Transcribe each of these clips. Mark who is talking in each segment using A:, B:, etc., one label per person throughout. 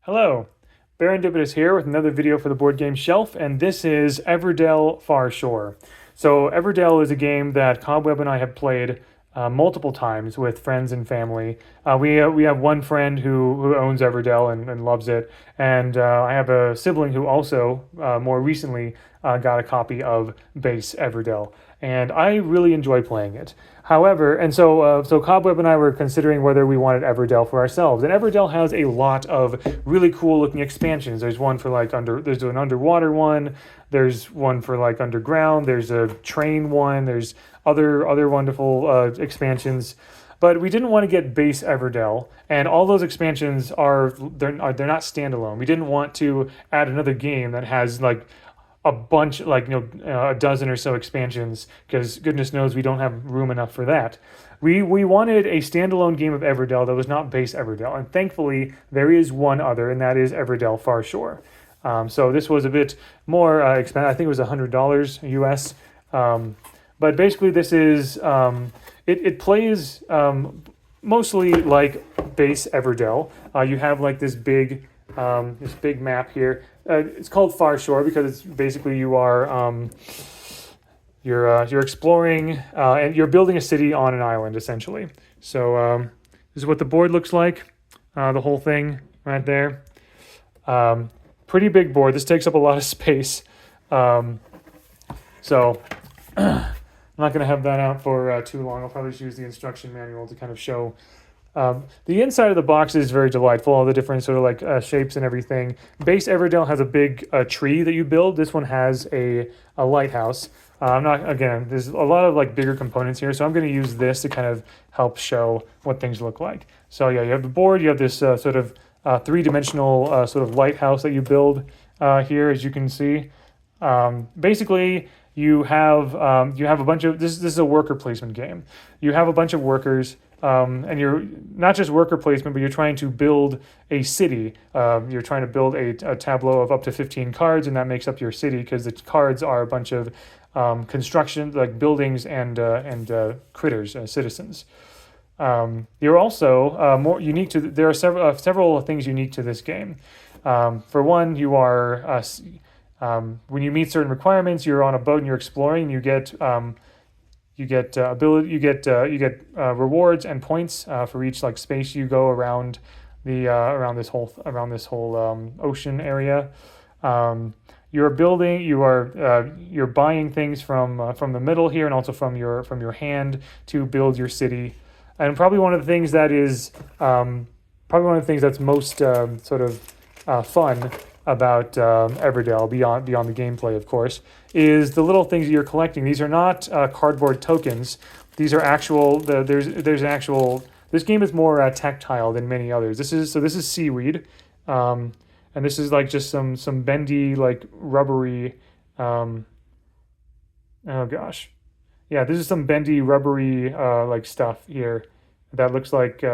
A: Hello, Barendipitous here with another video for the board game shelf, and this is Everdell Farshore. So Everdell is a game that Cobweb and I have played multiple times with friends and family. We have one friend who owns Everdell and loves it, and I have a sibling who also more recently got a copy of base Everdell, and I really enjoy playing it. However, so Cobweb and I were considering whether we wanted Everdell for ourselves, and Everdell has a lot of really cool looking expansions. There's one for there's an underwater one. There's one for like underground. There's a train one. There's other wonderful expansions. But we didn't want to get base Everdell, and all those expansions they're not standalone. We didn't want to add another game that has like a bunch, a dozen or so expansions, because goodness knows we don't have room enough for that. We wanted a standalone game of Everdell that was not base Everdell, and thankfully there is one other, and that is Everdell Farshore. So this was a bit more expensive. I think it was $100 US. But basically, this is it plays mostly like base Everdell. You have like this big map here. It's called Farshore because it's basically you're exploring and you're building a city on an island essentially. So this is what the board looks like. The whole thing right there. Pretty big board. This takes up a lot of space. So I'm not going to have that out for too long. I'll probably just use the instruction manual to kind of show. The inside of the box is very delightful, all the different sort of like shapes and everything. Base Everdell has a big tree that you build. This one has a lighthouse. There's a lot of like bigger components here, so I'm going to use this to kind of help show what things look like. So yeah, you have the board, you have this sort of three-dimensional sort of lighthouse that you build here, as you can see. Basically, you have a bunch of this is a worker placement game. You have a bunch of workers, and you're not just worker placement, but you're trying to build a city. You're trying to build a tableau of up to 15 cards, and that makes up your city, because the cards are a bunch of construction, like buildings and critters, citizens. You're also more unique to. There are several things unique to this game. For one, you are when you meet certain requirements, you're on a boat and you're exploring. And you get rewards and points for each like space you go around around this whole ocean area. You're buying things from the middle here, and also from your hand to build your city. And probably one of the things that's most sort of fun about Everdell, beyond the gameplay, of course, is the little things that you're collecting. These are not cardboard tokens. These are actual. There's an actual. This game is more tactile than many others. This is seaweed, and this is like just some bendy, like rubbery. Oh gosh, yeah, this is some bendy rubbery like stuff here that looks like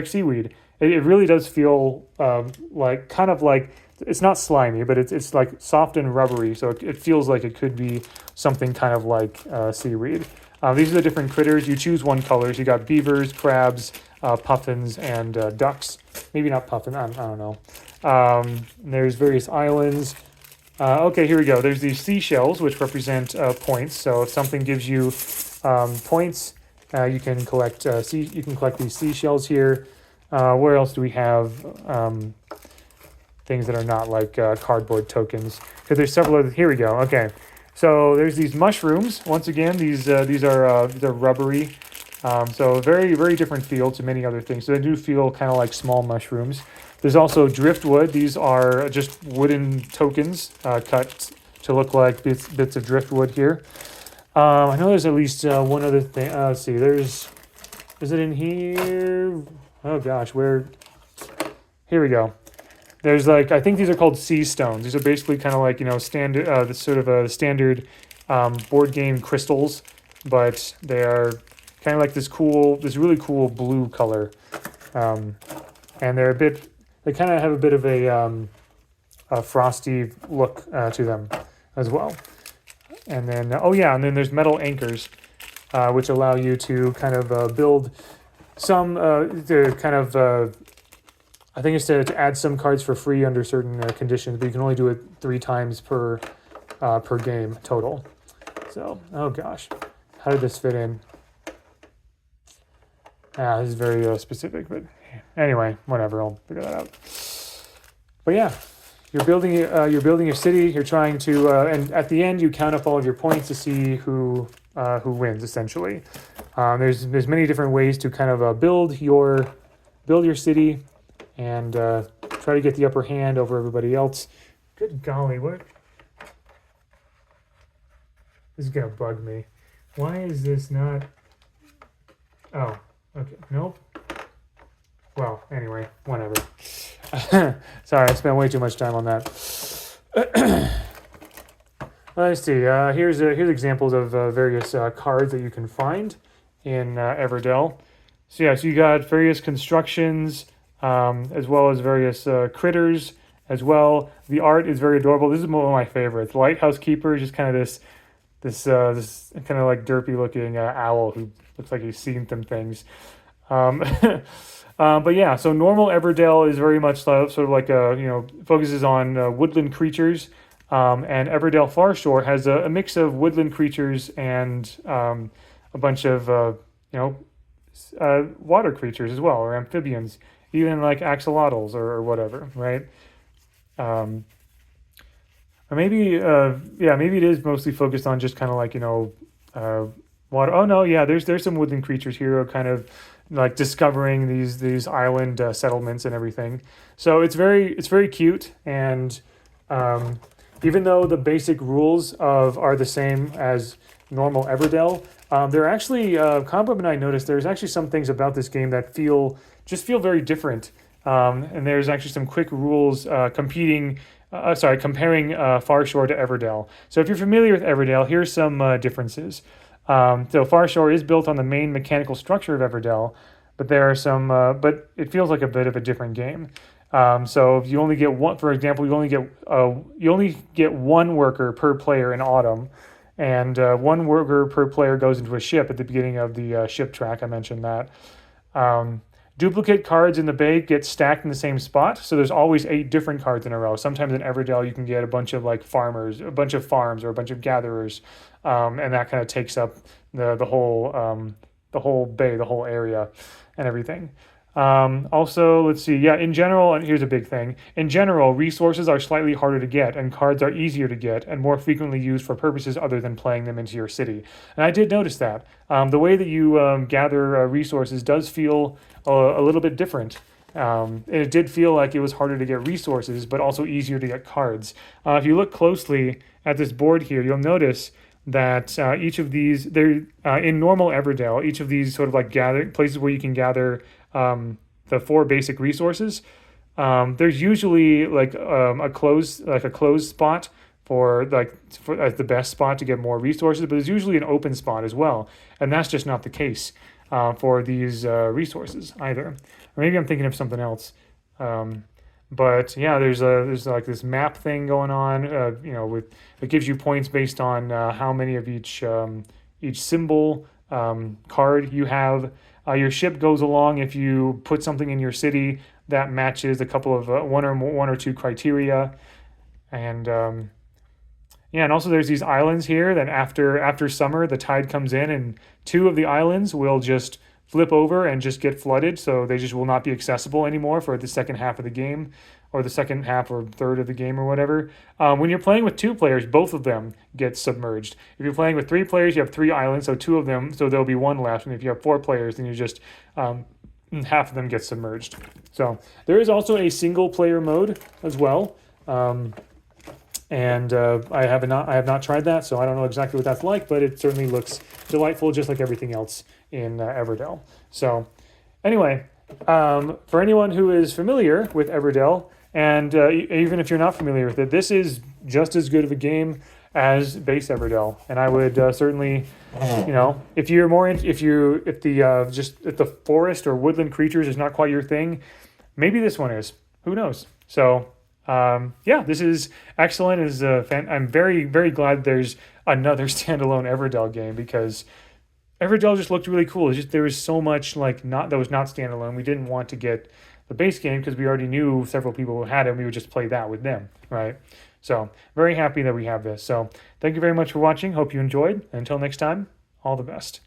A: seaweed. It really does feel like kind of like. It's not slimy, but it's like soft and rubbery, so it feels like it could be something kind of like seaweed. These are the different critters. You choose one color. So you got beavers, crabs, puffins, and ducks. Maybe not puffin. I don't know. There's various islands. Okay, here we go. There's these seashells, which represent points. So if something gives you points, you can collect. You can collect these seashells here. Where else do we have? Things that are not like cardboard tokens, because there's several other. Here we go. Okay, so there's these mushrooms. Once again, these are they're rubbery, so very different feel to many other things. So they do feel kind of like small mushrooms. There's also driftwood. These are just wooden tokens cut to look like bits of driftwood here. I know there's at least one other thing. Let's see. Is it in here? Oh gosh, where? Here we go. There's I think these are called sea stones. These are basically kind of like, standard, the sort of a standard board game crystals, but they are kind of like this really cool blue color. And they kind of have a bit of a frosty look to them as well. And then, and then there's metal anchors, which allow you to kind of build some, to kind of I think it's to add some cards for free under certain conditions, but you can only do it 3 times per game total. So, oh gosh, how did this fit in? This is very specific, but anyway, whatever. I'll figure that out. But yeah, you're building your city. You're trying to, and at the end, you count up all of your points to see who wins. Essentially, there's many different ways to kind of build your city and try to get the upper hand over everybody else. Good golly, what? This is gonna bug me. Why is this not? Oh, okay. Nope. Well, anyway, whatever. Sorry, I spent way too much time on that. Let's see. Here's examples of various cards that you can find in Everdell. So yeah, so you got various constructions, as well as various critters as well. The art is very adorable. This is one of my favorites. The Lighthouse Keeper is just kind of this kind of like derpy looking owl who looks like he's seen some things. But yeah, so normal Everdell is very much sort of like focuses on woodland creatures, and Everdell Farshore has a mix of woodland creatures and a bunch of water creatures as well, or amphibians, even like axolotls or whatever, right? Or maybe maybe it is mostly focused on just kind of like water. Oh no, yeah, there's some woodland creatures here, kind of like discovering these island settlements and everything. So it's very cute, and even though the basic rules are the same as normal Everdell, there are actually Cobweb and I noticed there's actually some things about this game that feel very different. And there's actually some quick rules comparing Farshore to Everdell. So if you're familiar with Everdell, here's some differences. So Farshore is built on the main mechanical structure of Everdell, but there are some, but it feels like a bit of a different game. So you only get one, for example, you only get one worker per player in Autumn, and one worker per player goes into a ship at the beginning of the ship track. I mentioned that. Duplicate cards in the bay get stacked in the same spot, so there's always 8 different cards in a row. Sometimes in Everdell you can get a bunch of like farmers, a bunch of farms, or a bunch of gatherers, and that kind of takes up the whole bay, the whole area, and everything. Also, let's see. Yeah, in general, and here's a big thing. In general, resources are slightly harder to get, and cards are easier to get, and more frequently used for purposes other than playing them into your city. And I did notice that. The way that you gather resources does feel a little bit different. It did feel like it was harder to get resources, but also easier to get cards. If you look closely at this board here, you'll notice that each of these, they're in normal Everdell, each of these sort of like places where you can gather the 4 basic resources. There's usually like a closed spot for as the best spot to get more resources, but there's usually an open spot as well, and that's just not the case for these resources either. Or maybe I'm thinking of something else. But yeah, there's like this map thing going on. With it gives you points based on how many of each symbol card you have. Your ship goes along if you put something in your city that matches a couple of one or two criteria, and and also there's these islands here that after summer the tide comes in and 2 of the islands will just flip over and just get flooded, so they just will not be accessible anymore for the second half of the game, or the second half or third of the game or whatever. When you're playing with 2 players, both of them get submerged. If you're playing with 3 players, you have 3 islands, so 2 of them, so there'll be 1 left. And if you have 4 players, then you just half of them get submerged. So there is also a single player mode as well. And I have not tried that, so I don't know exactly what that's like, but it certainly looks delightful, just like everything else in Everdell. So anyway, for anyone who is familiar with Everdell, and even if you're not familiar with it, this is just as good of a game as base Everdell, and I would certainly, if you're more if the forest or woodland creatures is not quite your thing, maybe this one is. Who knows? So. This is excellent. I'm very, very glad there's another standalone Everdell game, because Everdell just looked really cool. There was so much that was not standalone. We didn't want to get the base game because we already knew several people who had it, and we would just play that with them, right? So very happy that we have this. So thank you very much for watching. Hope you enjoyed. Until next time, all the best.